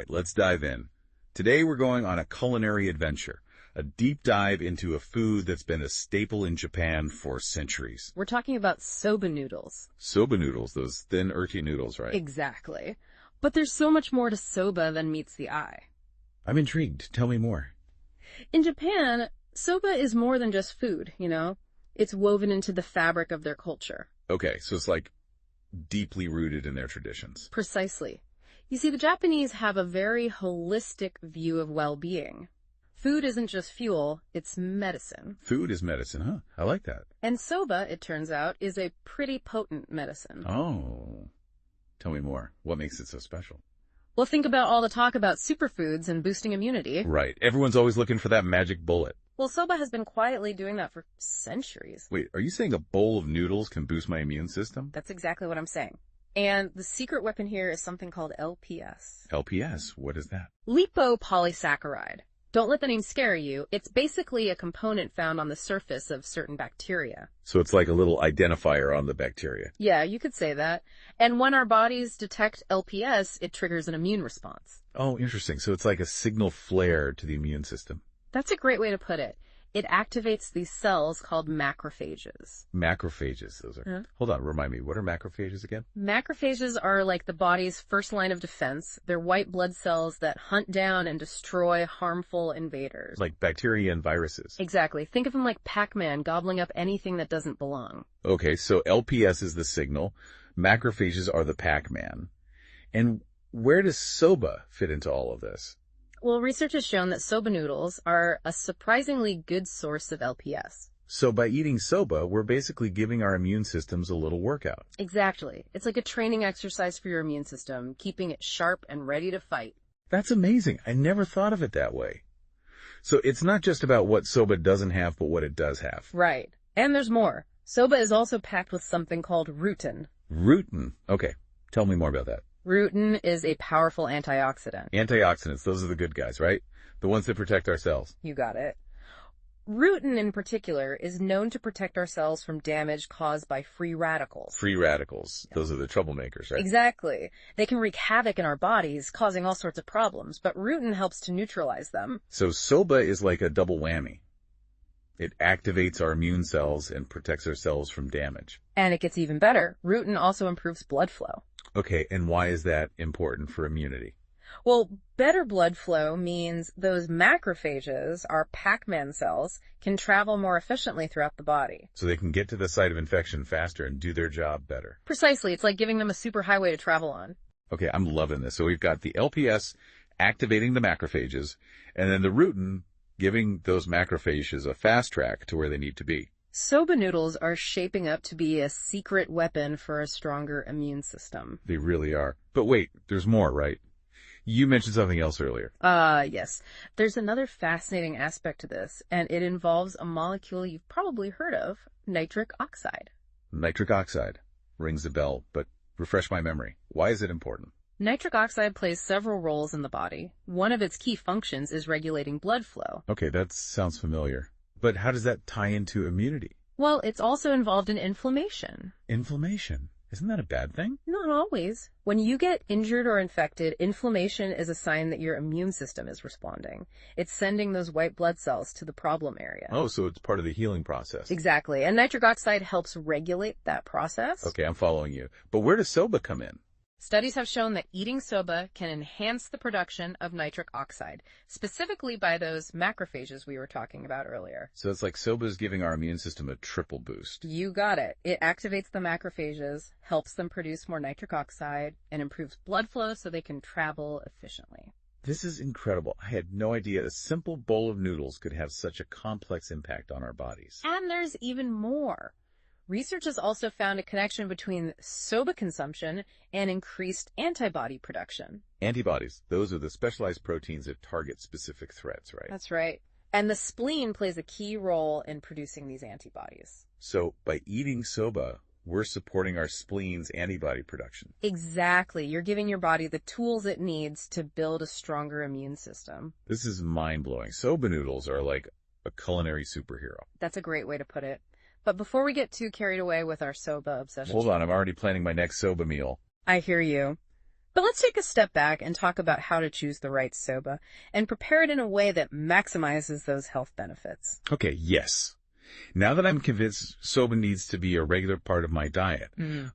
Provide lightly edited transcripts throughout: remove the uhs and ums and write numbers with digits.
right, let's dive in. Today we're going on a culinary adventure, a deep dive into a food that's been a staple in Japan for centuries. We're talking about soba noodles. Soba noodles, those thin, earthy noodles, right? Exactly. But there's so much more to soba than meets the eye. I'm intrigued. Tell me more. In Japan, soba is more than just food, you know? It's woven into the fabric of their culture. Okay, so it's like deeply rooted in their traditions. Precisely. You see, the Japanese have a very holistic view of well-being. Food isn't just fuel, it's medicine. Food is medicine, huh? I like that. And soba, it turns out, is a pretty potent medicine. Oh. Tell me more. What makes it so special? Well, think about all the talk about superfoods and boosting immunity. Right. Everyone's always looking for that magic bullet. Well, soba has been quietly doing that for centuries. Wait, are you saying a bowl of noodles can boost my immune system? That's exactly what I'm saying. And the secret weapon here is something called LPS. LPS? What is that? Lipopolysaccharide. Don't let the name scare you. It's basically a component found on the surface of certain bacteria. So it's like a little identifier on the bacteria. Yeah, you could say that. And when our bodies detect LPS, it triggers an immune response. Oh, interesting. So it's like a signal flare to the immune system. That's a great way to put it. It activates these cells called macrophages. Macrophages, those are. Huh? Hold on, remind me, what are macrophages again? Macrophages are like the body's first line of defense. They're white blood cells that hunt down and destroy harmful invaders. Like bacteria and viruses. Exactly. Think of them like Pac-Man gobbling up anything that doesn't belong. Okay, so LPS is the signal. Macrophages are the Pac-Man. And where does soba fit into all of this? Well, research has shown that soba noodles are a surprisingly good source of LPS. So by eating soba, we're basically giving our immune systems a little workout. Exactly. It's like a training exercise for your immune system, keeping it sharp and ready to fight. That's amazing. I never thought of it that way. So it's not just about what soba doesn't have, but what it does have. Right. And there's more. Soba is also packed with something called rutin. Rutin. Okay. Tell me more about that. Rutin is a powerful antioxidant. Antioxidants, those are the good guys, right? The ones that protect our cells. You got it. Rutin in particular is known to protect our cells from damage caused by free radicals. Free radicals. Yeah. Those are the troublemakers, right? Exactly. They can wreak havoc in our bodies, causing all sorts of problems, but rutin helps to neutralize them. So soba is like a double whammy. It activates our immune cells and protects our cells from damage. And it gets even better. Rutin also improves blood flow. Okay, and why is that important for immunity? Well, better blood flow means those macrophages, our Pac-Man cells, can travel more efficiently throughout the body. So they can get to the site of infection faster and do their job better. Precisely. It's like giving them a superhighway to travel on. Okay, I'm loving this. So we've got the LPS activating the macrophages, and then the rutin giving those macrophages a fast track to where they need to be. Soba noodles are shaping up to be a secret weapon for a stronger immune system. They really are. But wait, there's more, right? You mentioned something else earlier. Yes. There's another fascinating aspect to this, and it involves a molecule you've probably heard of, nitric oxide. Nitric oxide. Rings a bell, but refresh my memory. Why is it important? Nitric oxide plays several roles in the body. One of its key functions is regulating blood flow. Okay, that sounds familiar. But how does that tie into immunity? Well, it's also involved in inflammation. Inflammation? Isn't that a bad thing? Not always. When you get injured or infected, inflammation is a sign that your immune system is responding. It's sending those white blood cells to the problem area. Oh, so it's part of the healing process. Exactly. And nitric oxide helps regulate that process. Okay, I'm following you. But where does soba come in? Studies have shown that eating soba can enhance the production of nitric oxide, specifically by those macrophages we were talking about earlier. So it's like soba is giving our immune system a triple boost. You got it. It activates the macrophages, helps them produce more nitric oxide, and improves blood flow so they can travel efficiently. This is incredible. I had no idea a simple bowl of noodles could have such a complex impact on our bodies. And there's even more. Research has also found a connection between soba consumption and increased antibody production. Antibodies, those are the specialized proteins that target specific threats, right? That's right. And the spleen plays a key role in producing these antibodies. So by eating soba, we're supporting our spleen's antibody production. Exactly. You're giving your body the tools it needs to build a stronger immune system. This is mind-blowing. Soba noodles are like a culinary superhero. That's a great way to put it. But before we get too carried away with our soba obsession... Hold on, I'm already planning my next soba meal. I hear you. But let's take a step back and talk about how to choose the right soba and prepare it in a way that maximizes those health benefits. Okay, yes. Now that I'm convinced soba needs to be a regular part of my diet,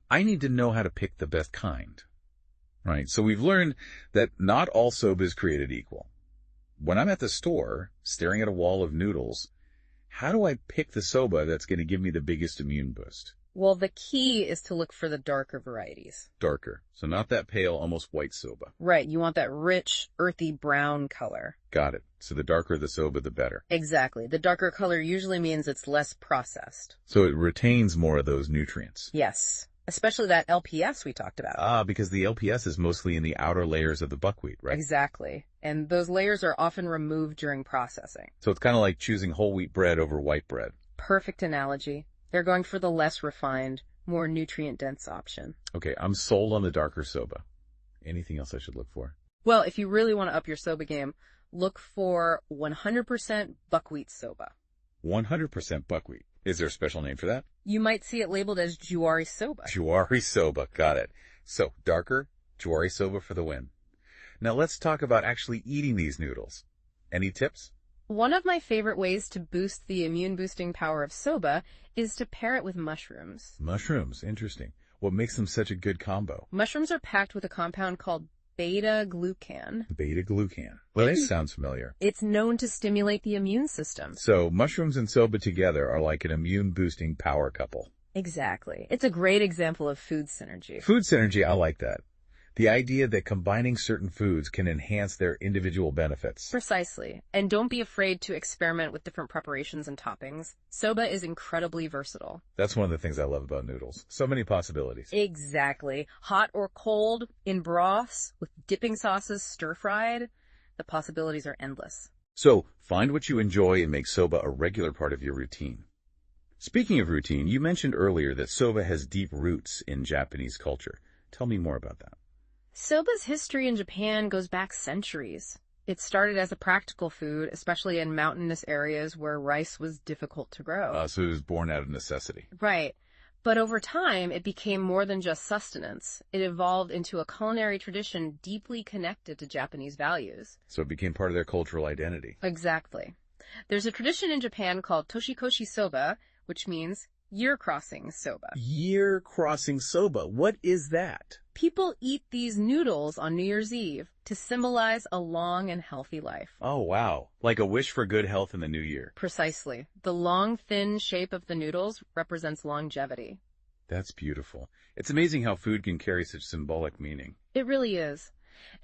I need to know how to pick the best kind. Right? So we've learned that not all soba is created equal. When I'm at the store, staring at a wall of noodles, how do I pick the soba that's going to give me the biggest immune boost? Well, the key is to look for the darker varieties. Darker. So not that pale, almost white soba. Right, you want that rich, earthy brown color. Got it. So the darker the soba, the better. Exactly. The darker color usually means it's less processed. So it retains more of those nutrients. Yes, especially that LPS we talked about. Because the LPS is mostly in the outer layers of the buckwheat, right? Exactly. And those layers are often removed during processing. So it's kind of like choosing whole wheat bread over white bread. Perfect analogy. They're going for the less refined, more nutrient-dense option. Okay, I'm sold on the darker soba. Anything else I should look for? Well, if you really want to up your soba game, look for 100% buckwheat soba. 100% buckwheat. Is there a special name for that? You might see it labeled as Juari soba. Juari soba, got it. So, darker, Juari soba for the win. Now let's talk about actually eating these noodles. Any tips? One of my favorite ways to boost the immune-boosting power of soba is to pair it with mushrooms. Mushrooms, interesting. What makes them such a good combo? Mushrooms are packed with a compound called beta-glucan. Beta-glucan. Well, that sounds familiar. It's known to stimulate the immune system. So, mushrooms and soba together are like an immune-boosting power couple. Exactly. It's a great example of food synergy. Food synergy, I like that. The idea that combining certain foods can enhance their individual benefits. Precisely. And don't be afraid to experiment with different preparations and toppings. Soba is incredibly versatile. That's one of the things I love about noodles. So many possibilities. Exactly. Hot or cold, in broths, with dipping sauces, stir-fried. The possibilities are endless. So, find what you enjoy and make soba a regular part of your routine. Speaking of routine, you mentioned earlier that soba has deep roots in Japanese culture. Tell me more about that. Soba's history in Japan goes back centuries. It started as a practical food, especially in mountainous areas where rice was difficult to grow. So it was born out of necessity. Right. But over time, it became more than just sustenance. It evolved into a culinary tradition deeply connected to Japanese values. So it became part of their cultural identity. Exactly. There's a tradition in Japan called Toshikoshi soba, which means year-crossing soba. Year-crossing soba. What is that? People eat these noodles on New Year's Eve to symbolize a long and healthy life. Oh, wow. Like a wish for good health in the new year. Precisely. The long, thin shape of the noodles represents longevity. That's beautiful. It's amazing how food can carry such symbolic meaning. It really is.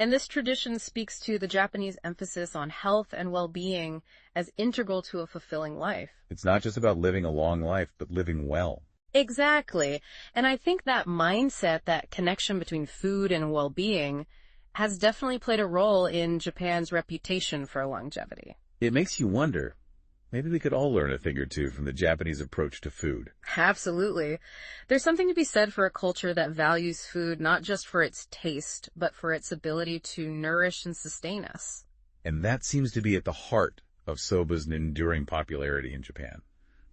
And this tradition speaks to the Japanese emphasis on health and well-being as integral to a fulfilling life. It's not just about living a long life, but living well. Exactly. And I think that mindset, that connection between food and well-being, has definitely played a role in Japan's reputation for longevity. It makes you wonder, maybe we could all learn a thing or two from the Japanese approach to food. Absolutely. There's something to be said for a culture that values food not just for its taste, but for its ability to nourish and sustain us. And that seems to be at the heart of soba's enduring popularity in Japan.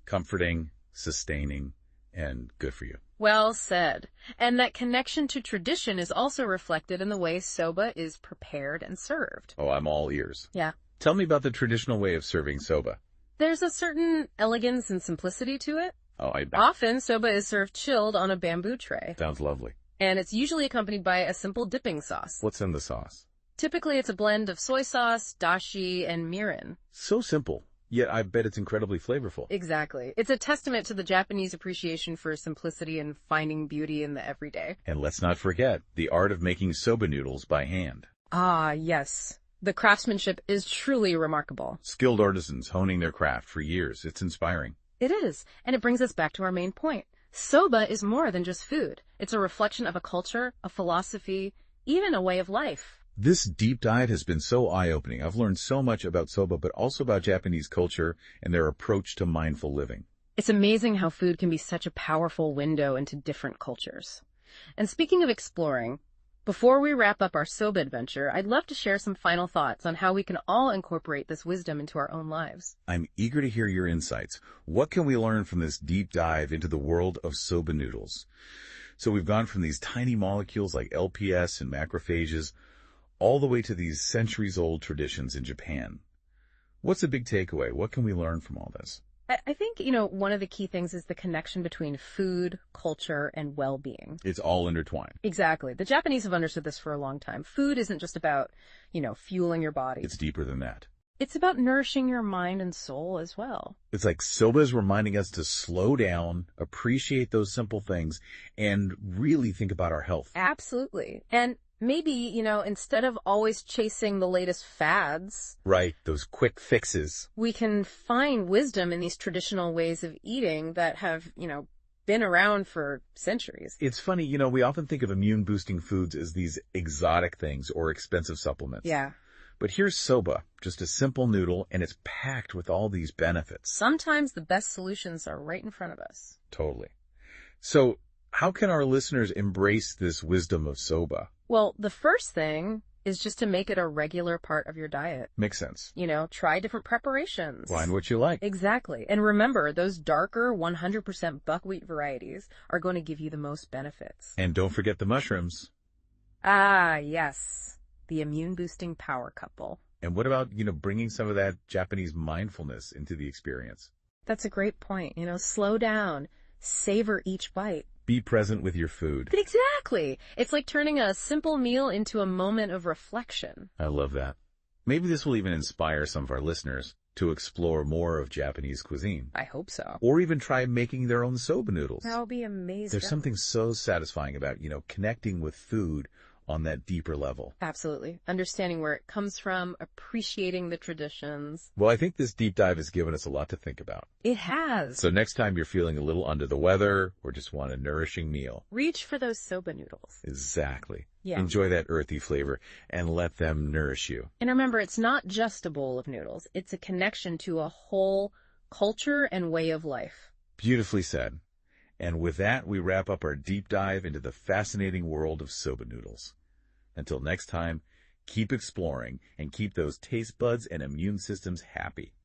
Comforting, sustaining, and good for you. Well said. And that connection to tradition is also reflected in the way soba is prepared and served. Oh, I'm all ears. Yeah. Tell me about the traditional way of serving soba. There's a certain elegance and simplicity to it. Oh, I bet. Often, soba is served chilled on a bamboo tray. Sounds lovely. And it's usually accompanied by a simple dipping sauce. What's in the sauce? Typically, it's a blend of soy sauce, dashi, and mirin. So simple, yet I bet it's incredibly flavorful. Exactly. It's a testament to the Japanese appreciation for simplicity and finding beauty in the everyday. And let's not forget the art of making soba noodles by hand. Ah, yes. The craftsmanship is truly remarkable. Skilled artisans honing their craft for years. It's inspiring. It is. And it brings us back to our main point. Soba is more than just food. It's a reflection of a culture, a philosophy, even a way of life. This deep dive has been so eye-opening. I've learned so much about soba, but also about Japanese culture and their approach to mindful living. It's amazing how food can be such a powerful window into different cultures. And speaking of exploring, before we wrap up our soba adventure, I'd love to share some final thoughts on how we can all incorporate this wisdom into our own lives. I'm eager to hear your insights. What can we learn from this deep dive into the world of soba noodles? So we've gone from these tiny molecules like LPS and macrophages all the way to these centuries-old traditions in Japan. What's the big takeaway? What can we learn from all this? I think, one of the key things is the connection between food, culture, and well-being. It's all intertwined. Exactly. The Japanese have understood this for a long time. Food isn't just about, fueling your body. It's deeper than that. It's about nourishing your mind and soul as well. It's like soba is reminding us to slow down, appreciate those simple things, and really think about our health. Absolutely. And maybe, instead of always chasing the latest fads. Right, those quick fixes. We can find wisdom in these traditional ways of eating that have, been around for centuries. It's funny, we often think of immune-boosting foods as these exotic things or expensive supplements. Yeah. But here's soba, just a simple noodle, and it's packed with all these benefits. Sometimes the best solutions are right in front of us. Totally. So, how can our listeners embrace this wisdom of soba? Well, the first thing is just to make it a regular part of your diet. Makes sense. Try different preparations. Find what you like. Exactly. And remember, those darker 100% buckwheat varieties are going to give you the most benefits. And don't forget the mushrooms. Ah, yes. The immune-boosting power couple. And what about, bringing some of that Japanese mindfulness into the experience? That's a great point. Slow down. Savor each bite. Be present with your food. Exactly. It's like turning a simple meal into a moment of reflection. I love that. Maybe this will even inspire some of our listeners to explore more of Japanese cuisine. I hope so. Or even try making their own soba noodles. That would be amazing. There's something so satisfying about, connecting with food on that deeper level. Absolutely. Understanding where it comes from, appreciating the traditions. Well, I think this deep dive has given us a lot to think about. It has. So next time you're feeling a little under the weather or just want a nourishing meal, reach for those soba noodles. Exactly. Yeah. Enjoy that earthy flavor and let them nourish you. And remember, it's not just a bowl of noodles. It's a connection to a whole culture and way of life. Beautifully said. And with that, we wrap up our deep dive into the fascinating world of soba noodles. Until next time, keep exploring and keep those taste buds and immune systems happy.